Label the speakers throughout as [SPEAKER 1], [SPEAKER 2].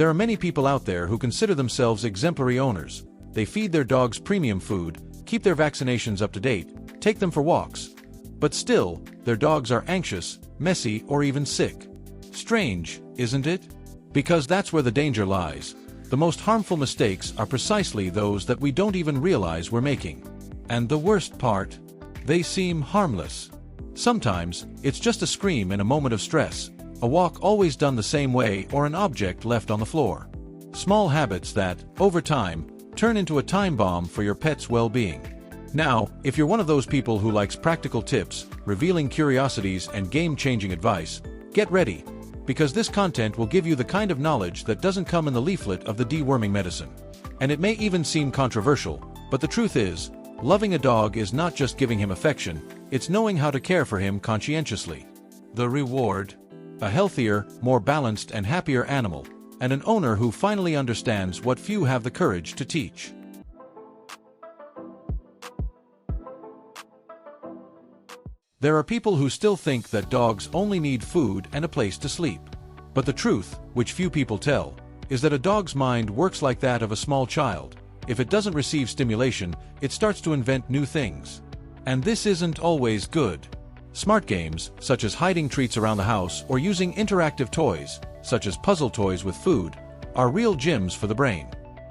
[SPEAKER 1] There are many people out there who consider themselves exemplary owners. They feed their dogs premium food, keep their vaccinations up to date, take them for walks. But still, their dogs are anxious, messy, or even sick. Strange, isn't it? Because that's where the danger lies. The most harmful mistakes are precisely those that we don't even realize we're making. And the worst part? They seem harmless. Sometimes, it's just a scream in a moment of stress, a walk always done the same way, or an object left on the floor. Small habits that, over time, turn into a time bomb for your pet's well-being. Now, if you're one of those people who likes practical tips, revealing curiosities, and game-changing advice, get ready, because this content will give you the kind of knowledge that doesn't come in the leaflet of the deworming medicine. And it may even seem controversial, but the truth is, loving a dog is not just giving him affection, it's knowing how to care for him conscientiously. The reward? A healthier, more balanced and happier animal, and an owner who finally understands what few have the courage to teach. There are people who still think that dogs only need food and a place to sleep. But the truth, which few people tell, is that a dog's mind works like that of a small child. If it doesn't receive stimulation, it starts to invent new things. And this isn't always good. Smart games, such as hiding treats around the house or using interactive toys, such as puzzle toys with food, are real gyms for the brain.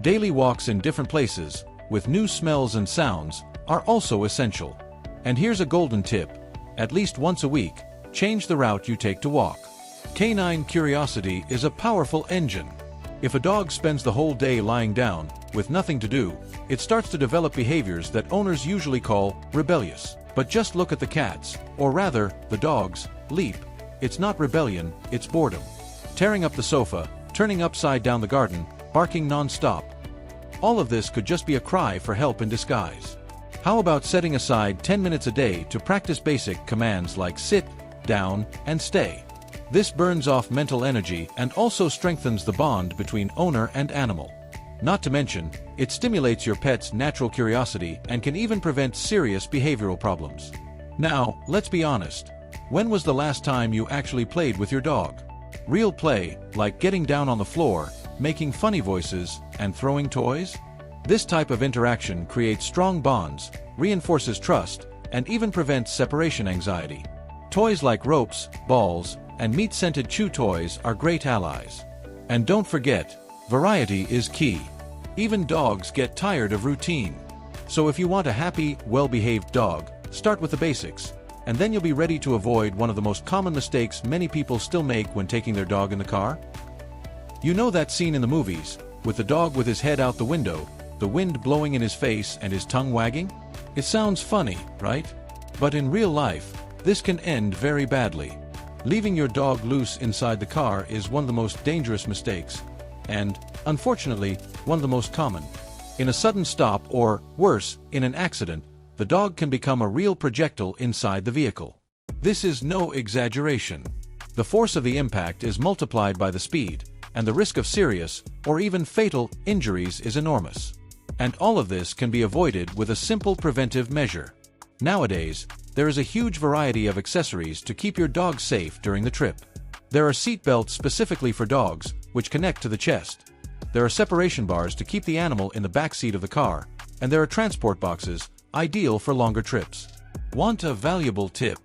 [SPEAKER 1] Daily walks in different places, with new smells and sounds, are also essential. And here's a golden tip. At least once a week, change the route you take to walk. Canine curiosity is a powerful engine. If a dog spends the whole day lying down, with nothing to do, it starts to develop behaviors that owners usually call rebellious. But just look at the cats, or rather, the dogs, leap. It's not rebellion, it's boredom. Tearing up the sofa, turning upside down the garden, barking non-stop. All of this could just be a cry for help in disguise. How about setting aside 10 minutes a day to practice basic commands like sit, down, and stay? This burns off mental energy and also strengthens the bond between owner and animal. Not to mention, it stimulates your pet's natural curiosity and can even prevent serious behavioral problems. Now, let's be honest. When was the last time you actually played with your dog? Real play, like getting down on the floor, making funny voices, and throwing toys? This type of interaction creates strong bonds, reinforces trust, and even prevents separation anxiety. Toys like ropes, balls, and meat-scented chew toys are great allies. And don't forget, variety is key. Even dogs get tired of routine. So if you want a happy, well-behaved dog, start with the basics, and then you'll be ready to avoid one of the most common mistakes many people still make when taking their dog in the car. You know that scene in the movies, with the dog with his head out the window, the wind blowing in his face and his tongue wagging? It sounds funny, right? But in real life, this can end very badly. Leaving your dog loose inside the car is one of the most dangerous mistakes, and, unfortunately, one of the most common. In a sudden stop or, worse, in an accident, the dog can become a real projectile inside the vehicle. This is no exaggeration. The force of the impact is multiplied by the speed, and the risk of serious, or even fatal, injuries is enormous. And all of this can be avoided with a simple preventive measure. Nowadays, there is a huge variety of accessories to keep your dog safe during the trip. There are seat belts specifically for dogs, which connect to the chest. There are separation bars to keep the animal in the back seat of the car, and there are transport boxes, ideal for longer trips. Want a valuable tip?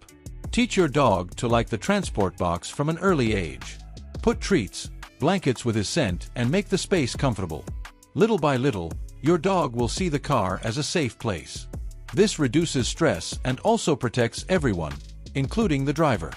[SPEAKER 1] Teach your dog to like the transport box from an early age. Put treats, blankets with his scent, and make the space comfortable. Little by little, your dog will see the car as a safe place. This reduces stress and also protects everyone, including the driver.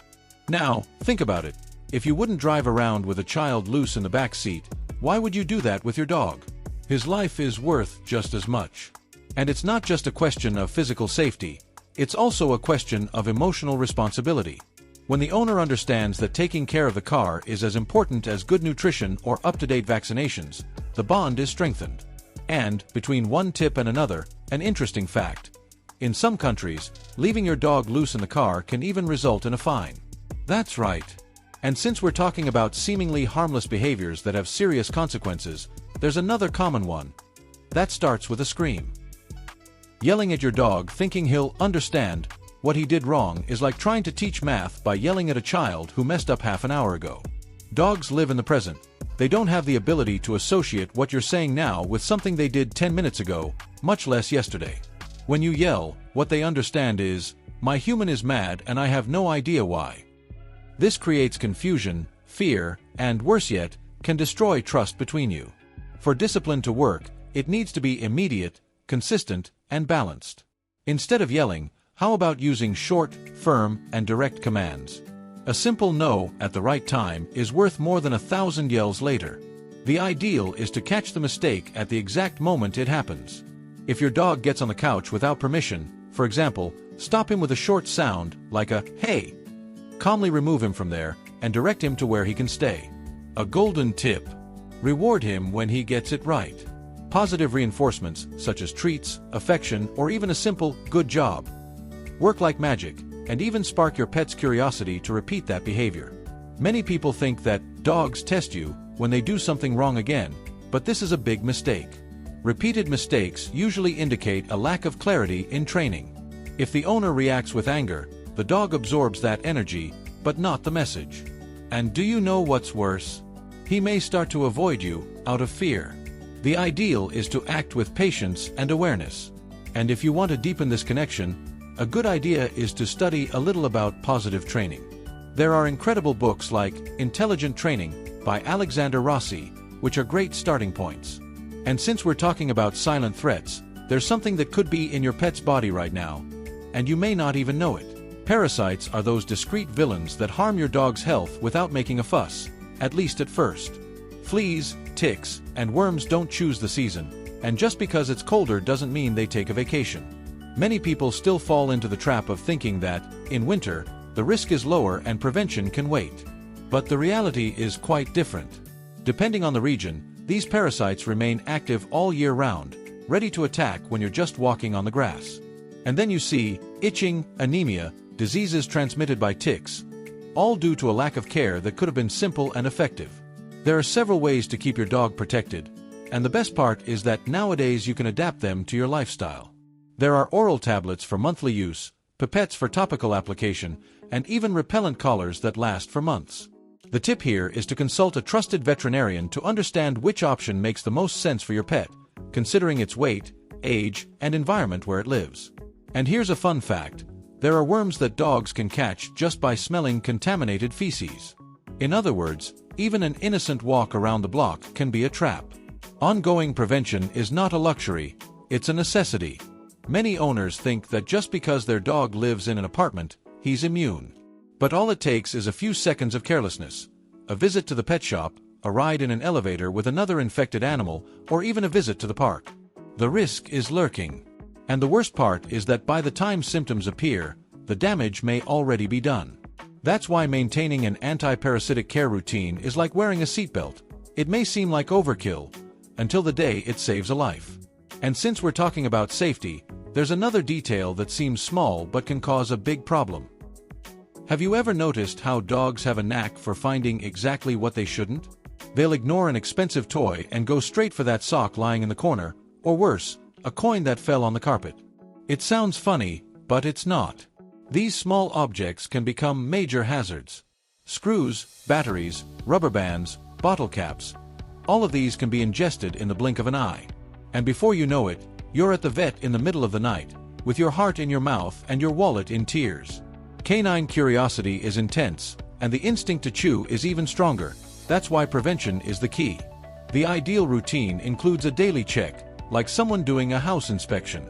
[SPEAKER 1] Now, think about it. If you wouldn't drive around with a child loose in the back seat, why would you do that with your dog? His life is worth just as much. And it's not just a question of physical safety, it's also a question of emotional responsibility. When the owner understands that taking care of the car is as important as good nutrition or up-to-date vaccinations, the bond is strengthened. And, between one tip and another, an interesting fact. In some countries, leaving your dog loose in the car can even result in a fine. That's right. And since we're talking about seemingly harmless behaviors that have serious consequences, there's another common one. That starts with a scream. Yelling at your dog thinking he'll understand what he did wrong is like trying to teach math by yelling at a child who messed up half an hour ago. Dogs live in the present. They don't have the ability to associate what you're saying now with something they did 10 minutes ago, much less yesterday. When you yell, what they understand is, "My human is mad and I have no idea why." This creates confusion, fear, and worse yet, can destroy trust between you. For discipline to work, it needs to be immediate, consistent, and balanced. Instead of yelling, how about using short, firm, and direct commands? A simple no at the right time is worth more than 1,000 yells later. The ideal is to catch the mistake at the exact moment it happens. If your dog gets on the couch without permission, for example, stop him with a short sound, like a "hey." Calmly remove him from there, and direct him to where he can stay. A golden tip: reward him when he gets it right. Positive reinforcements, such as treats, affection, or even a simple "good job," work like magic, and even spark your pet's curiosity to repeat that behavior. Many people think that dogs test you when they do something wrong again, but this is a big mistake. Repeated mistakes usually indicate a lack of clarity in training. If the owner reacts with anger, the dog absorbs that energy, but not the message. And do you know what's worse? He may start to avoid you out of fear. The ideal is to act with patience and awareness. And if you want to deepen this connection, a good idea is to study a little about positive training. There are incredible books like Intelligent Training by Alexander Rossi, which are great starting points. And since we're talking about silent threats, there's something that could be in your pet's body right now, and you may not even know it. Parasites are those discreet villains that harm your dog's health without making a fuss, at least at first. Fleas, ticks, and worms don't choose the season, and just because it's colder doesn't mean they take a vacation. Many people still fall into the trap of thinking that, in winter, the risk is lower and prevention can wait. But the reality is quite different. Depending on the region, these parasites remain active all year round, ready to attack when you're just walking on the grass. And then you see itching, anemia, diseases transmitted by ticks, all due to a lack of care that could have been simple and effective. There are several ways to keep your dog protected, and the best part is that nowadays you can adapt them to your lifestyle. There are oral tablets for monthly use, pipettes for topical application, and even repellent collars that last for months. The tip here is to consult a trusted veterinarian to understand which option makes the most sense for your pet, considering its weight, age, and environment where it lives. And here's a fun fact: there are worms that dogs can catch just by smelling contaminated feces. In other words, even an innocent walk around the block can be a trap. Ongoing prevention is not a luxury, it's a necessity. Many owners think that just because their dog lives in an apartment, he's immune. But all it takes is a few seconds of carelessness, a visit to the pet shop, a ride in an elevator with another infected animal, or even a visit to the park. The risk is lurking. And the worst part is that by the time symptoms appear, the damage may already be done. That's why maintaining an anti-parasitic care routine is like wearing a seatbelt. It may seem like overkill, until the day it saves a life. And since we're talking about safety, there's another detail that seems small but can cause a big problem. Have you ever noticed how dogs have a knack for finding exactly what they shouldn't? They'll ignore an expensive toy and go straight for that sock lying in the corner, or worse, a coin that fell on the carpet. It sounds funny, but it's not. These small objects can become major hazards. Screws, batteries, rubber bands, bottle caps, all of these can be ingested in the blink of an eye. And before you know it, you're at the vet in the middle of the night, with your heart in your mouth and your wallet in tears. Canine curiosity is intense, and the instinct to chew is even stronger. That's why prevention is the key. The ideal routine includes a daily check, like someone doing a house inspection.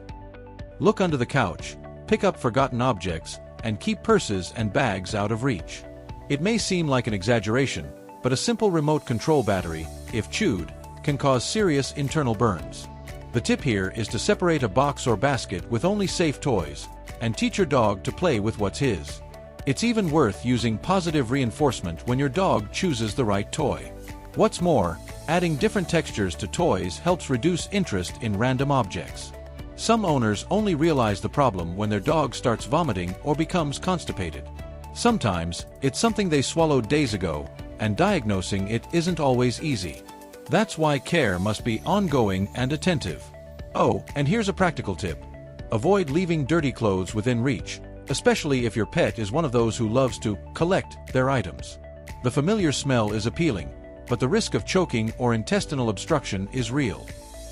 [SPEAKER 1] Look under the couch, pick up forgotten objects, and keep purses and bags out of reach. It may seem like an exaggeration, but a simple remote control battery, if chewed, can cause serious internal burns. The tip here is to separate a box or basket with only safe toys, and teach your dog to play with what's his. It's even worth using positive reinforcement when your dog chooses the right toy. What's more, adding different textures to toys helps reduce interest in random objects. Some owners only realize the problem when their dog starts vomiting or becomes constipated. Sometimes, it's something they swallowed days ago, and diagnosing it isn't always easy. That's why care must be ongoing and attentive. Oh, and here's a practical tip. Avoid leaving dirty clothes within reach, especially if your pet is one of those who loves to collect their items. The familiar smell is appealing, but the risk of choking or intestinal obstruction is real.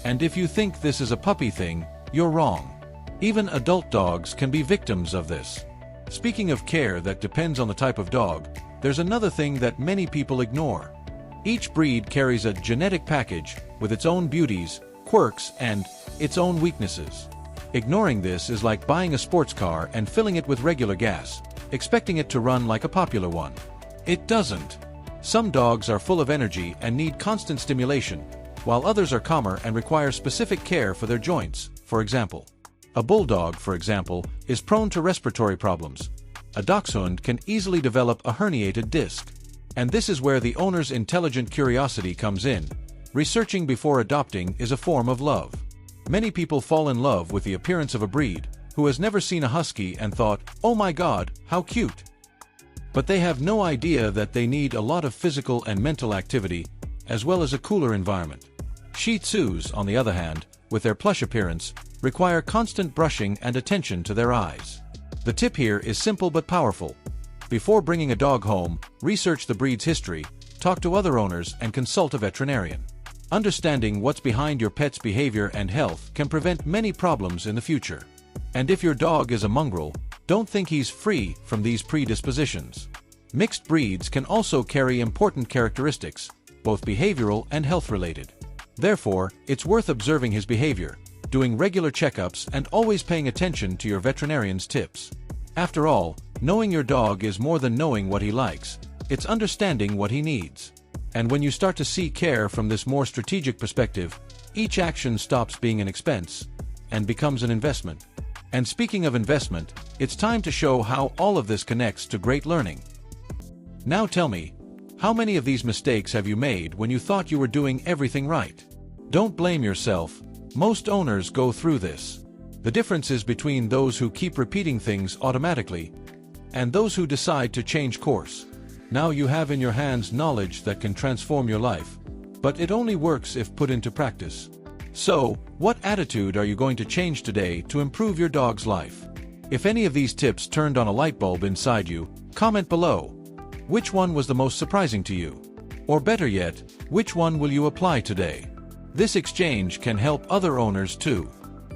[SPEAKER 1] And if you think this is a puppy thing, you're wrong. Even adult dogs can be victims of this. Speaking of care that depends on the type of dog, there's another thing that many people ignore. Each breed carries a genetic package with its own beauties, quirks, and its own weaknesses. Ignoring this is like buying a sports car and filling it with regular gas, expecting it to run like a popular one. It doesn't. Some dogs are full of energy and need constant stimulation, while others are calmer and require specific care for their joints. For example, a bulldog, for example, is prone to respiratory problems. A dachshund can easily develop a herniated disc. And this is where the owner's intelligent curiosity comes in. Researching before adopting is a form of love. Many people fall in love with the appearance of a breed who has never seen a husky and thought, "Oh my God, how cute." But they have no idea that they need a lot of physical and mental activity, as well as a cooler environment. Shih Tzus, on the other hand, with their plush appearance, require constant brushing and attention to their eyes. The tip here is simple but powerful. Before bringing a dog home, research the breed's history, talk to other owners, and consult a veterinarian. Understanding what's behind your pet's behavior and health can prevent many problems in the future. And if your dog is a mongrel, don't think he's free from these predispositions. Mixed breeds can also carry important characteristics, both behavioral and health-related. Therefore, it's worth observing his behavior, doing regular checkups, and always paying attention to your veterinarian's tips. After all, knowing your dog is more than knowing what he likes. It's understanding what he needs. And when you start to see care from this more strategic perspective, each action stops being an expense and becomes an investment. And speaking of investment, it's time to show how all of this connects to great learning. Now tell me, how many of these mistakes have you made when you thought you were doing everything right? Don't blame yourself. Most owners go through this. The difference is between those who keep repeating things automatically and those who decide to change course. Now you have in your hands knowledge that can transform your life, but it only works if put into practice. So, what attitude are you going to change today to improve your dog's life? If any of these tips turned on a light bulb inside you, comment below. Which one was the most surprising to you? Or better yet, which one will you apply today? This exchange can help other owners too.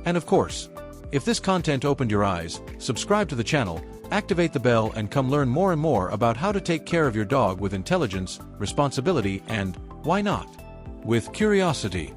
[SPEAKER 1] And of course, if this content opened your eyes, subscribe to the channel, activate the bell, and come learn more and more about how to take care of your dog with intelligence, responsibility, and, why not, with curiosity.